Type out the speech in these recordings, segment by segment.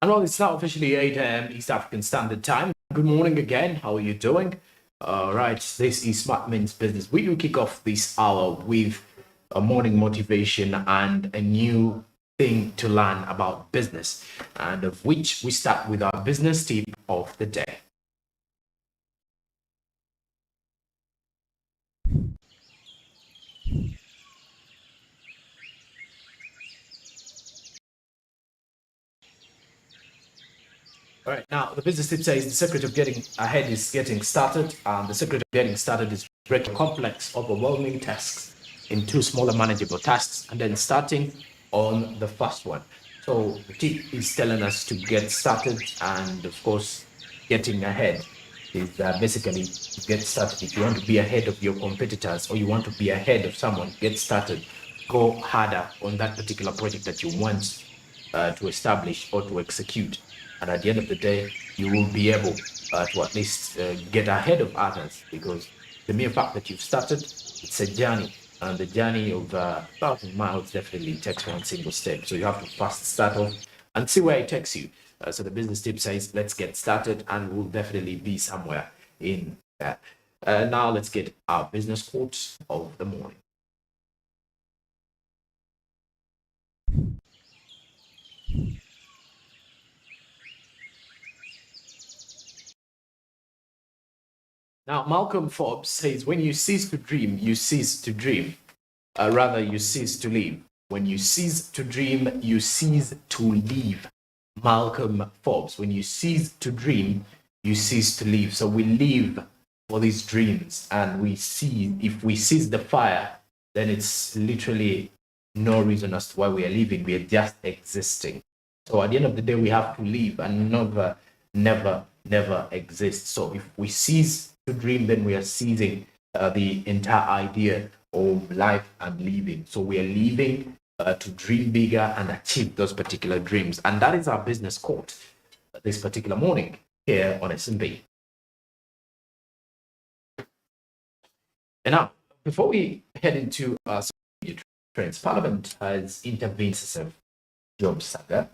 And well, it's now officially 8 a.m. East African Standard Time. Good morning again. How are you doing? All right, this is Smart Men's Business. We do kick off this hour with a morning motivation and a new thing to learn about business, and of which we start with our business tip of the day. All right, now the business tip says the secret of getting ahead is getting started, and the secret of getting started is breaking complex, overwhelming tasks into smaller, manageable tasks, and then starting on the first one. So the tip is telling us to get started, and of course, getting ahead is basically to get started. If you want to be ahead of your competitors or you want to be ahead of someone, get started. Go harder on that particular project that you want to establish or to execute. And at the end of the day, you will be able to at least get ahead of others, because the mere fact that you've started, it's a journey. And the journey of 1,000 miles definitely takes one single step. So you have to first start off and see where it takes you. So the business tip says, let's get started, and we'll definitely be somewhere in that. Now let's get our business quotes of the morning. Now, Malcolm Forbes says, when you cease to dream, you cease to dream. Rather, you cease to live. When you cease to dream, you cease to live. Malcolm Forbes, when you cease to dream, you cease to live. So we live for these dreams, and we see, if we seize the fire, then it's literally no reason as to why we are living. We are just existing. So at the end of the day, we have to live and never exist. So if we cease to dream, then we are seizing the entire idea of life and living. So we are living to dream bigger and achieve those particular dreams. And that is our business quote this particular morning here on SMB. And now, before we head into some media trends, Parliament has intervened as a job saga.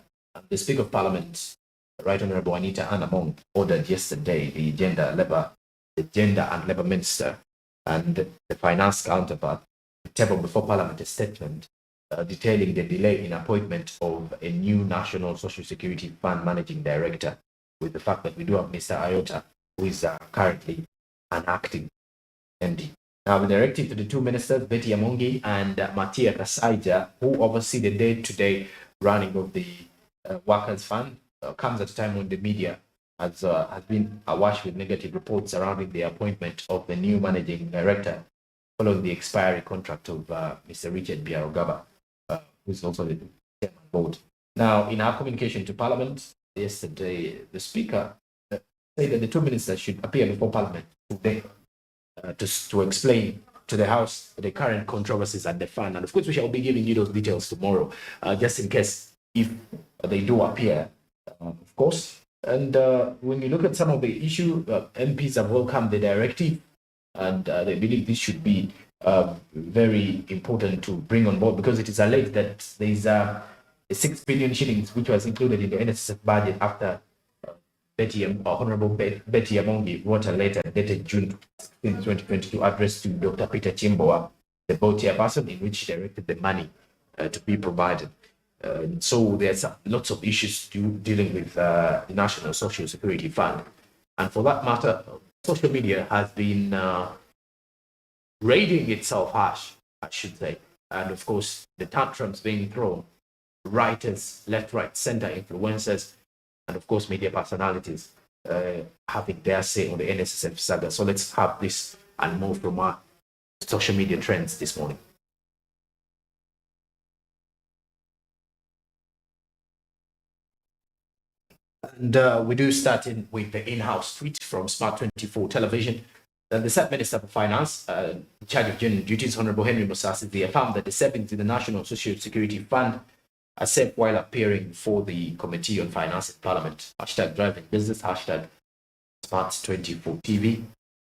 The Speaker of Parliament, Right Honourable Anita Anamong, ordered yesterday the Gender and Labour Minister and the Finance counterpart to table before Parliament a statement detailing the delay in appointment of a new National Social Security Fund Managing Director, with the fact that we do have Mr. Ayota, who is currently an acting MD. Now, the directive to the two ministers, Betty Amongi and Matia Kasaija, who oversee the day-to-day running of the Workers' Fund, comes at a time when the media has been awash with negative reports surrounding the appointment of the new managing director following the expiry contract of Mr. Richard Biarogaba, who is also the chairman board. Now, in our communication to Parliament yesterday, the Speaker said that the two ministers should appear before Parliament today to explain to the House the current controversies at the fund. And of course, we shall be giving you those details tomorrow, just in case if they do appear, of course. And when you look at some of the issue, MPs have welcomed the directive, and they believe this should be very important to bring on board, because it is alleged that there is a 6 billion shillings which was included in the NSSF budget after Honorable Betty Amongi wrote a letter dated June 16, 2022, addressed to Dr. Peter Chimboa, the board chairperson, in which he directed the money to be provided. So there's lots of issues dealing with the National Social Security Fund. And for that matter, social media has been raiding itself harsh, I should say. And of course, the tantrums being thrown, writers, left, right, center, influencers, and of course, media personalities having their say on the NSSF saga. So let's have this and more from our social media trends this morning. And we do start in with the in-house tweet from Smart 24 Television. The Sub Minister for Finance, in charge of general duties, Honorable Henry Musasi, affirmed that the savings in the National Social Security Fund are safe while appearing for the Committee on Finance in Parliament. Hashtag driving business, hashtag Smart 24 TV.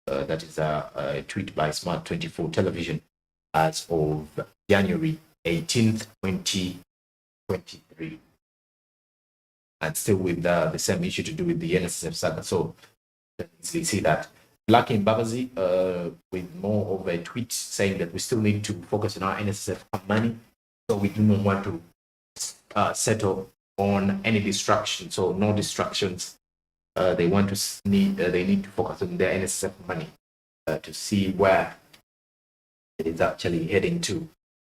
That is a tweet by Smart 24 Television as of January 18th, 2023. and still with the same issue to do with the NSSF saga. So you can easily see that. Lucky Mbabazi with more of a tweet saying that we still need to focus on our NSSF money, so we do not want to settle on any distraction. So no distractions. They need to focus on their NSSF money to see where it is actually heading to,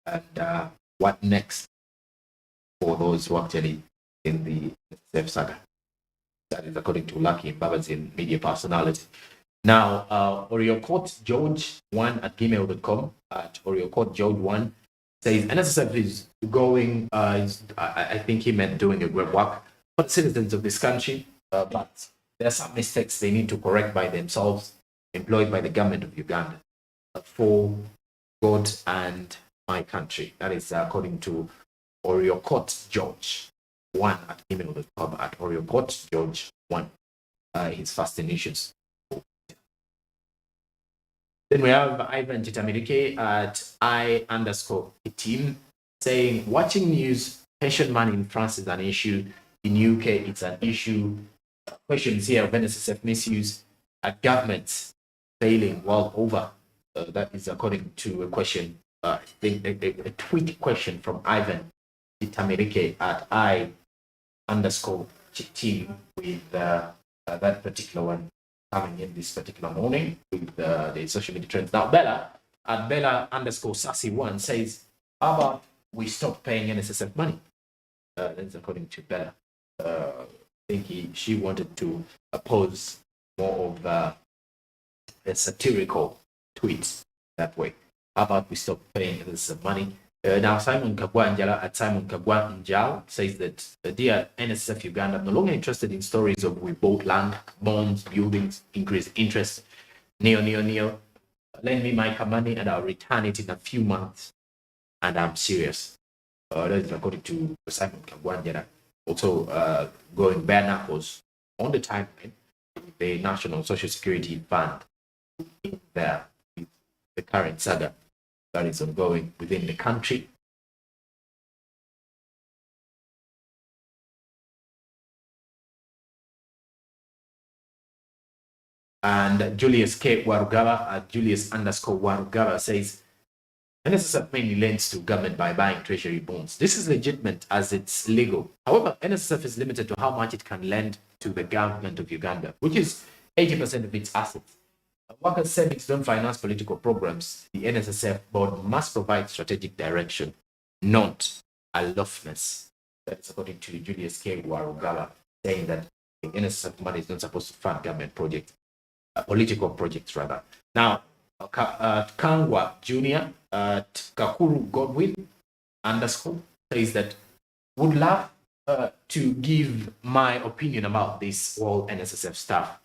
and what next for those who actually in the NSSF saga. That is according to Lucky Mbabazi, media personality. Now, Oreo Court George 1 at gmail.com, at Oreo Court George 1 says NSSF is going, I think he meant doing a great work for the citizens of this country, but there are some mistakes they need to correct by themselves, employed by the government of Uganda for God and my country. That is according to Oreo Court George 1 at gmail.com, at Oreo Court George 1, his first initials. Then we have Ivan Chitamirike at I_team saying, watching news, pension money in France is an issue. In UK, it's an issue. Questions here of NSSF misuse at governments failing world over. That is according to a question, a tweet question from Ivan Chitamirike at I_team with that particular one coming in this particular morning with the social media trends. Now, Bella at Bella_Sassy1 says, how about we stop paying NSSF money? That's according to Bella. I think she wanted to oppose more of a satirical tweets that way. How about we stop paying NSSF money? Now, Simon Kabwanjala at Simon Kabwanjal says that, dear NSSF Uganda, I'm no longer interested in stories of we bought land, bonds, buildings, increased interest. Neo. Lend me my money and I'll return it in a few months. And I'm serious. That is according to Simon Kabwanjala. Also, going bare knuckles on the timeline, the National Social Security Fund in there, the current saga that is ongoing within the country. And Julius K. Warugaba at Julius_Warugaba says, NSSF mainly lends to government by buying treasury bonds. This is legitimate as it's legal. However, NSSF is limited to how much it can lend to the government of Uganda, which is 80% of its assets. Workers' savings don't finance political programs. The NSSF board must provide strategic direction, not aloofness. That's according to Julius K. Warugala, saying that the NSSF money is not supposed to fund government projects, political projects rather. Now, Kangwa Jr. at Kakuru Godwin _ says that would love to give my opinion about this whole NSSF stuff.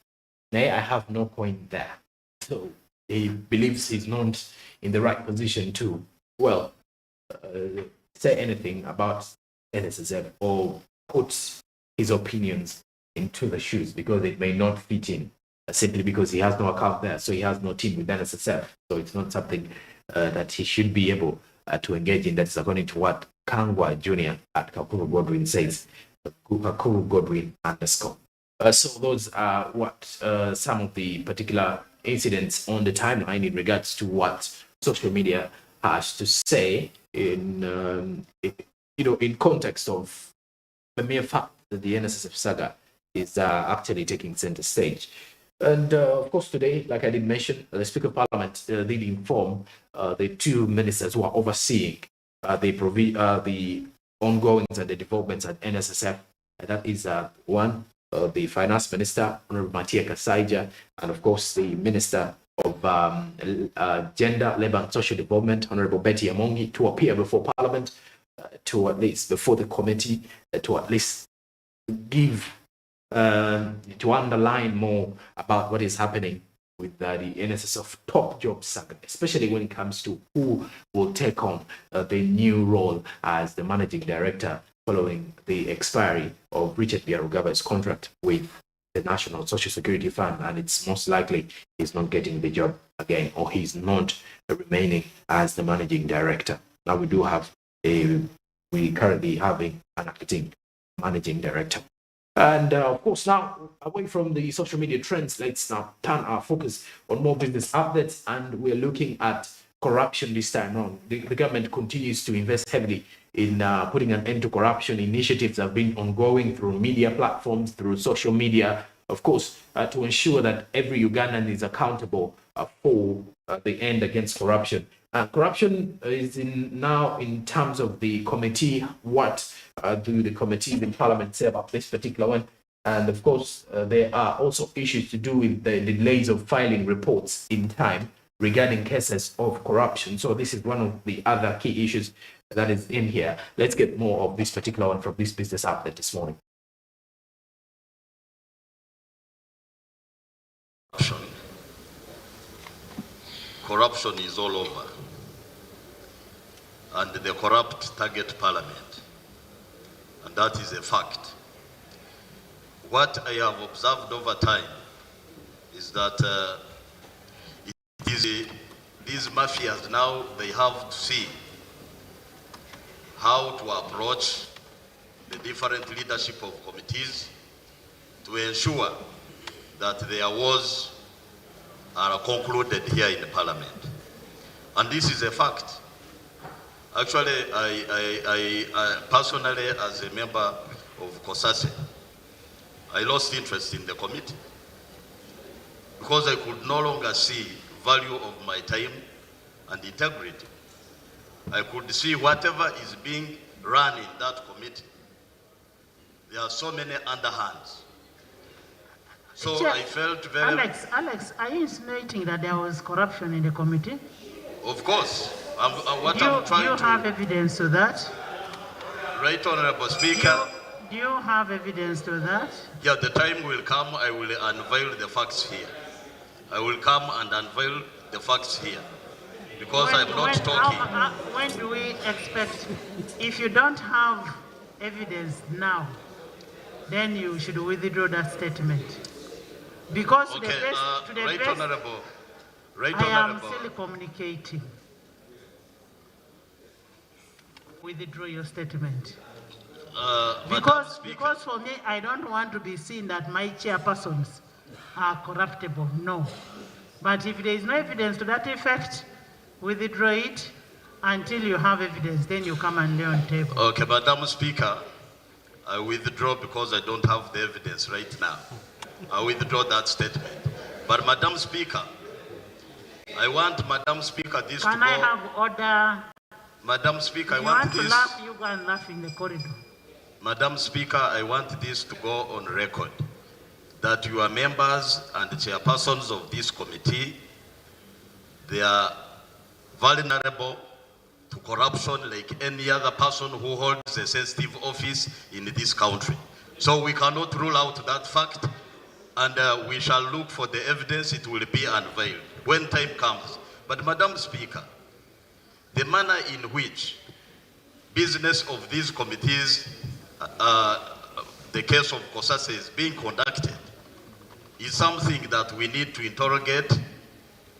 Nay, I have no point there. So he believes he's not in the right position to, say anything about NSSF or put his opinions into the shoes because it may not fit in, simply because he has no account there. So he has no team with NSSF. So it's not something that he should be able to engage in. That's according to what Kangwa Jr. at Kakuru Godwin says. Kakuru Godwin _ so those are what some of the particular incidents on the timeline in regards to what social media has to say in context of the mere fact that the NSSF saga is actually taking center stage. And of course, today, like I did mention, the Speaker of Parliament did inform the two ministers who are overseeing the ongoings and the developments at NSSF. And that is one, the Finance Minister, Honorable Matia Kasaija, and of course the Minister of Gender, Labour and Social Development, Honorable Betty Amongi, to appear before Parliament, to at least before the committee, to at least give, to underline more about what is happening with the NSSF top job saga, especially when it comes to who will take on the new role as the managing director following the expiry of Richard Biarugaba's contract with the National Social Security Fund, and it's most likely he's not getting the job again, or he's not remaining as the managing director. Now we currently having an acting managing director. And of course, now away from the social media trends, let's now turn our focus on more business updates. And we're looking at corruption this time around. The government continues to invest heavily in putting an end to corruption. Initiatives have been ongoing through media platforms, through social media, of course, to ensure that every Ugandan is accountable for the end against corruption. Corruption is now in terms of the committee. What do the committees in Parliament say about this particular one? And of course, there are also issues to do with the delays of filing reports in time regarding cases of corruption. So this is one of the other key issues that is in here. Let's get more of this particular one from this business update this morning. Corruption is all over, and the corrupt target Parliament, and that is a fact. What I have observed over time is that these mafias now, they have to see how to approach the different leadership of committees to ensure that their wars are concluded here in the Parliament. And this is a fact. Actually, I personally, as a member of COSASE, I lost interest in the committee because I could no longer see value of my time and integrity. I could see whatever is being run in that committee. There are so many underhands. So Chair, I felt very... Alex, are you insinuating that there was corruption in the committee? Of course. Do you have evidence to that? Right, Honorable Speaker. Do you have evidence to that? Yeah, the time will come, I will unveil the facts here. I will come and unveil the facts here. Because I'm not talking. When do we expect, if you don't have evidence now, then you should withdraw that statement. Because okay, to the best, Honorable. Right, I Honorable. am still communicating. Withdraw your statement. Because for me, I don't want to be seen that my chairpersons are corruptible. No. But if there is no evidence to that effect, withdraw it until you have evidence. Then you come and lay on the table. Okay, Madam Speaker, I withdraw because I don't have the evidence right now. I withdraw that statement. But Madam Speaker, I want Madam Speaker this Can to go... I have order? Madam Speaker, I you want want this... to laugh, you go and laugh in the corridor. Madam Speaker, I want this to go on record, that you are members and chairpersons of this committee, they are vulnerable to corruption like any other person who holds a sensitive office in this country. So we cannot rule out that fact, and we shall look for the evidence. It will be unveiled when time comes. But Madam Speaker, the manner in which business of these committees, the case of COSASE is being conducted, is something that we need to interrogate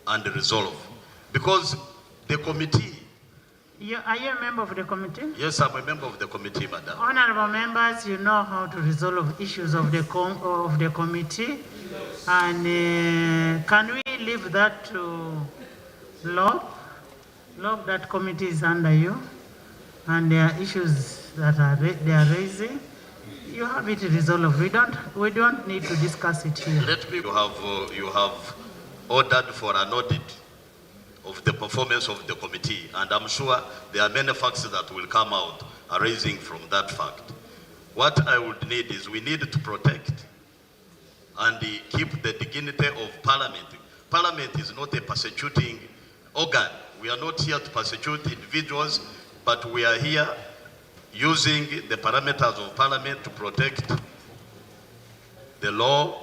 and resolve. Because the committee... Are you a member of the committee? Yes, I'm a member of the committee, Madam. Honorable members, you know how to resolve issues of the committee. And can we leave that to Log? Log, that committee is under you. And there are issues that they are raising. You have it resolved. We don't need to discuss it here. Let me. You have ordered for an audit of the performance of the committee, and I'm sure there are many facts that will come out arising from that fact. What I would need is we need to protect and keep the dignity of Parliament. Parliament is not a persecuting organ. We are not here to persecute individuals, but we are here using the parameters of Parliament to protect the law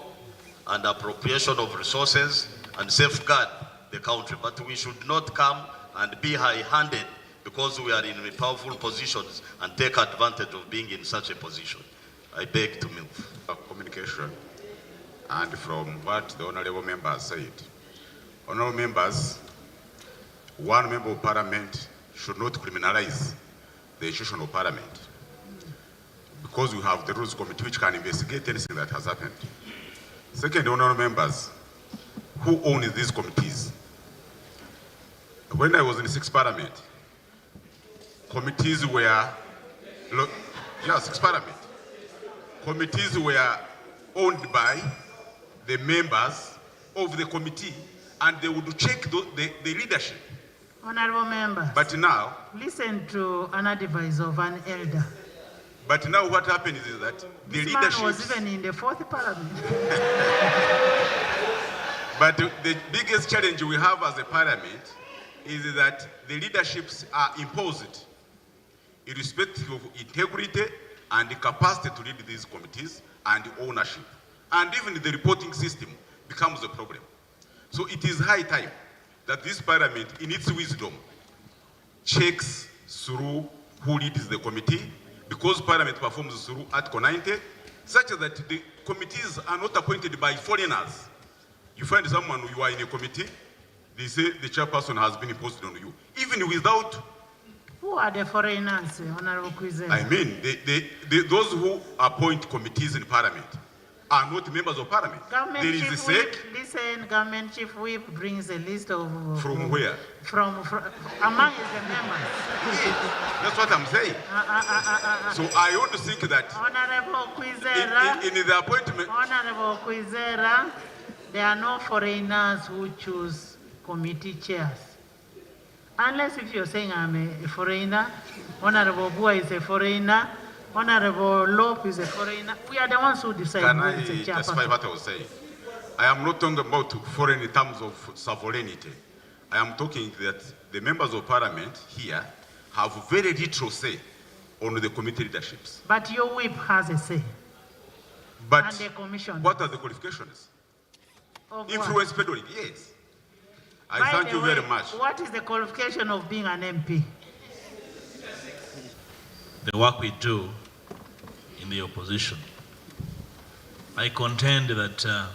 and appropriation of resources and safeguard the country. But we should not come and be high-handed because we are in powerful positions and take advantage of being in such a position. I beg to move. Communication, and from what the honorable member has said. Honorable members, one member of Parliament should not criminalize the institution of Parliament, because we have the Rules Committee which can investigate anything that has happened. Second, honorable members, who owns these committees? When I was in the 6th Parliament, committees were, Sixth Parliament, committees were owned by the members of the committee, and they would check the leadership. Honorable member. But now, listen to an advice of an elder. But now what happens is that the this leadership was even in the 4th Parliament. But the biggest challenge we have as a parliament is that the leaderships are imposed irrespective of integrity and the capacity to lead these committees and ownership. And even the reporting system becomes a problem. So it is high time that this parliament, in its wisdom, checks through who leads the committee, because parliament performs through Article 90, such that the committees are not appointed by foreigners. You find someone, you are in a committee, they say the chairperson has been imposed on you, even without. Who are the foreigners, Honorable Kwizera? I mean, those who appoint committees in parliament are not members of parliament. Government there is Chief Whip, listen, Government Chief Whip brings a list of... From where? From among the members. That's what I'm saying. So I want to think that... Honorable Kwizera... In the appointment... Honorable Kwizera, there are no foreigners who choose committee chairs. Unless if you're saying I'm a foreigner, Honorable Bua is a foreigner, Honorable Lope is a foreigner. We are the ones who decide who is a chairperson. Can I justify what I was saying? I am not talking about foreign in terms of sovereignty. I am talking that the members of parliament here have very little say on the committee leaderships. But your whip has a say. But and the commission. What are the qualifications? Influence peddling, yes. I thank you very much. What is the qualification of being an MP? The work we do in the opposition. I contend that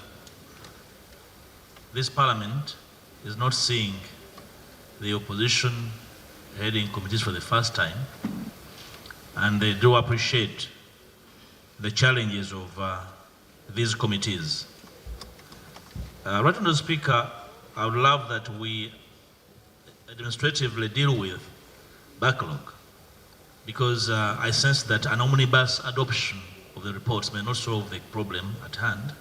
this parliament is not seeing the opposition heading committees for the first time, and they do appreciate the challenges of these committees. Right on the Speaker, I would love that we administratively deal with backlog, because I sense that an omnibus adoption of the reports may not solve the problem at hand.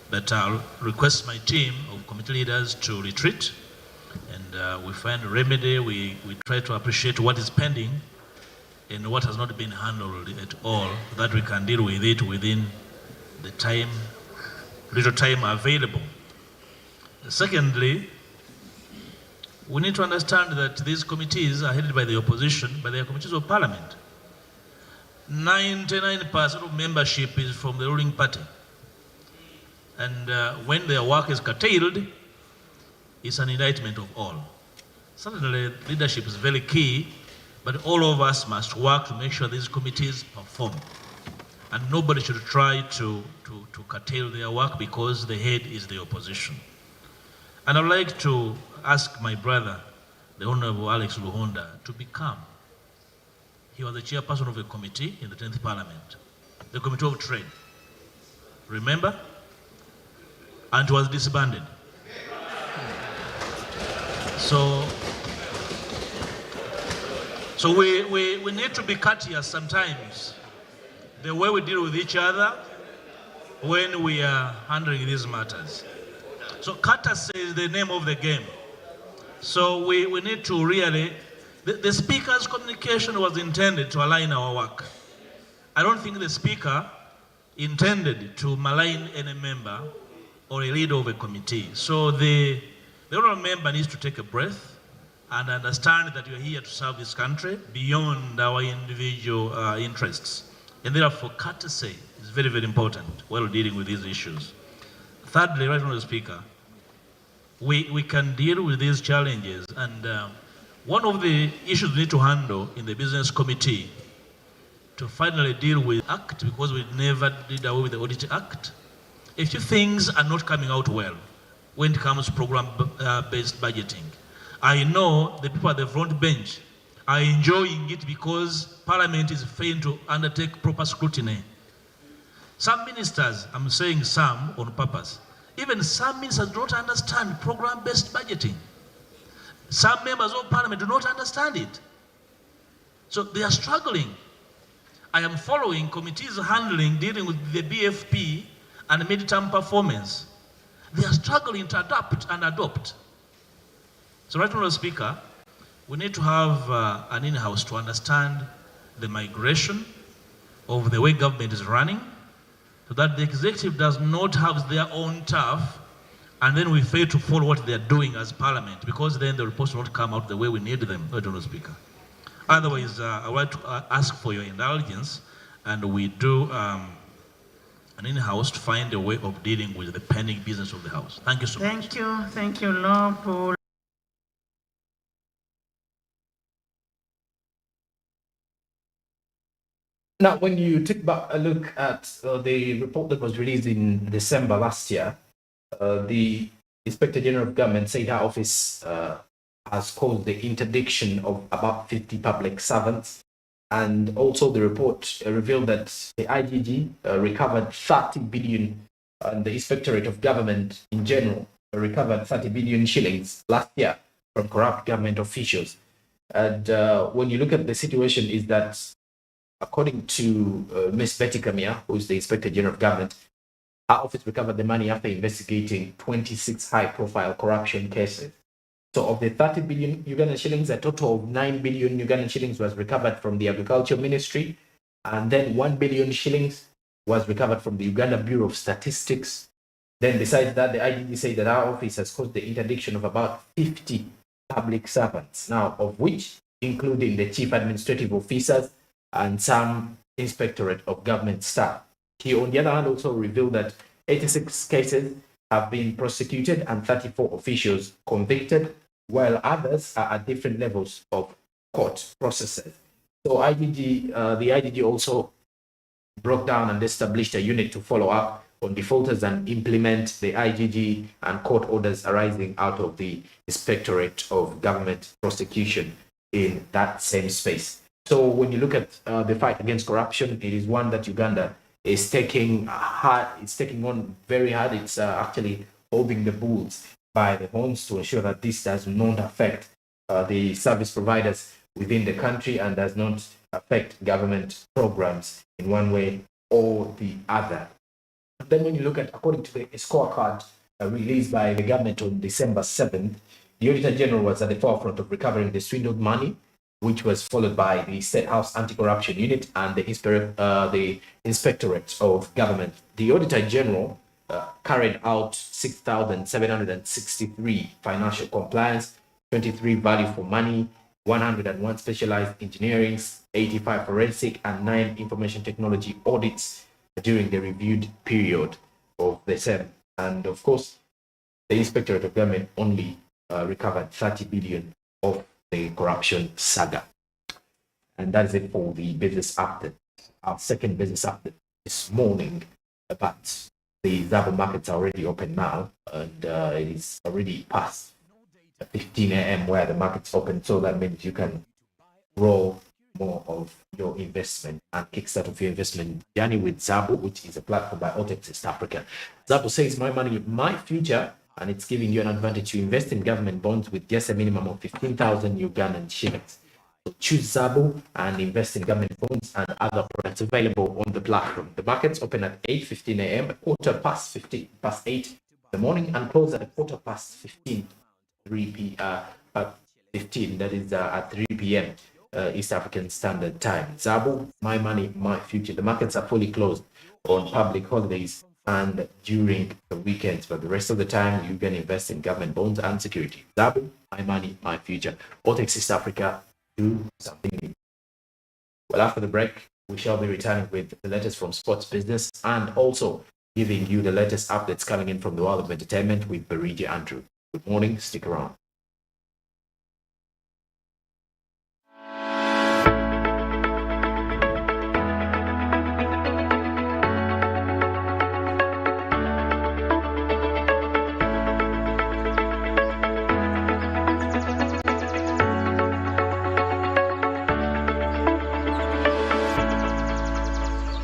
But I'll request my team of committee leaders to retreat, and we find a remedy. We try to appreciate what is pending and what has not been handled at all, so that we can deal with it within the little time available. Secondly, we need to understand that these committees are headed by the opposition, but they are committees of parliament. 99% of membership is from the ruling party. And when their work is curtailed, it's an indictment of all. Certainly, leadership is very key, but all of us must work to make sure these committees perform. And nobody should try to curtail their work because the head is the opposition. And I'd like to ask my brother, the Honorable Alex Luhonda, to be calm. He was the chairperson of a committee in the 10th Parliament, the Committee of Trade. Remember? And was disbanded. So we need to be courteous sometimes, the way we deal with each other when we are handling these matters. So courtesy is the name of the game. So we need to really, the Speaker's communication was intended to align our work. I don't think the Speaker intended to malign any member or a leader of a committee. So the honourable member needs to take a breath and understand that you're here to serve this country beyond our individual interests. And therefore, courtesy is very, very important while dealing with these issues. Thirdly, right on the Speaker, we can deal with these challenges, and one of the issues we need to handle in the Business Committee to finally deal with Act, because we never did away with the Audit Act. A few things are not coming out well when it comes to program-based budgeting. I know the people at the front bench are enjoying it because Parliament is failing to undertake proper scrutiny. Some ministers, I'm saying some on purpose, even some ministers do not understand program-based budgeting. Some members of Parliament do not understand it. So they are struggling. I am following committees handling, dealing with the BFP and midterm performance. They are struggling to adapt and adopt. So right, Honourable Speaker, we need to have an in-house to understand the migration of the way government is running, so that the executive does not have their own turf, and then we fail to follow what they are doing as Parliament, because then the reports will not come out the way we need them, right, Honourable Speaker. Otherwise, I would like to ask for your indulgence, and we do an in-house to find a way of dealing with the pending business of the House. Thank you so much. Thank you, Lord Paul. Now, when you take back a look at the report that was released in December last year, the Inspector General of Government said her office has caused the interdiction of about 50 public servants. And also the report revealed that the IGG recovered 30 billion, and the Inspectorate of Government in general recovered 30 billion shillings last year from corrupt government officials. And when you look at the situation, is that according to Ms. Betty Kamia, who is the Inspector General of Government, her office recovered the money after investigating 26 high-profile corruption cases. So of the 30 billion Ugandan shillings, a total of 9 billion Ugandan shillings was recovered from the Agriculture Ministry, and then 1 billion shillings was recovered from the Uganda Bureau of Statistics. Then besides that, the IGG said that our office has caused the interdiction of about 50 public servants, now of which including the chief administrative officers and some Inspectorate of Government staff. He, on the other hand, also revealed that 86 cases have been prosecuted and 34 officials convicted, while others are at different levels of court processes. So the IGG also broke down and established a unit to follow up on defaulters and implement the IGG and court orders arising out of the Inspectorate of Government prosecution in that same space. So when you look at the fight against corruption, it is one that Uganda is taking hard. It's taking on very hard. It's actually holding the bulls by the horns to ensure that this does not affect the service providers within the country and does not affect government programs in one way or the other. Then when you look at, according to the scorecard released by the government on December 7th, the Auditor General was at the forefront of recovering the swindled money, which was followed by the State House Anti-Corruption Unit and the Inspectorate of Government. The Auditor General carried out 6,763 financial compliance, 23 value for money, 101 specialized engineering, 85 forensic, and 9 information technology audits during the reviewed period of the same. And of course, the Inspectorate of Government only recovered 30 billion of the corruption saga. And that is it for the business update. Our second business update this morning, but the Zabo markets are already open now, and it is already past 15 a.m. where the markets open, so that means you can roll more of your investment and kickstart of your investment journey with Zabo, which is a platform by Otex East Africa. Zabo says my money, my future, and it's giving you an advantage to invest in government bonds with just a minimum of 15,000 Ugandan shillings. So choose Zabo and invest in government bonds and other products available on the platform. The markets open at 8:15 a.m., quarter past 8 in the morning, and close at 15, that is at 3 p.m. East African Standard Time. Zabo, my money, my future. The markets are fully closed on public holidays and during the weekends, but the rest of the time you can invest in government bonds and security. Zabo, my money, my future. Otex East Africa, do something new. Well, after the break, we shall be returning with the latest from sports business and also giving you the latest updates coming in from the world of entertainment with Barigi Andrew. Good morning, stick around.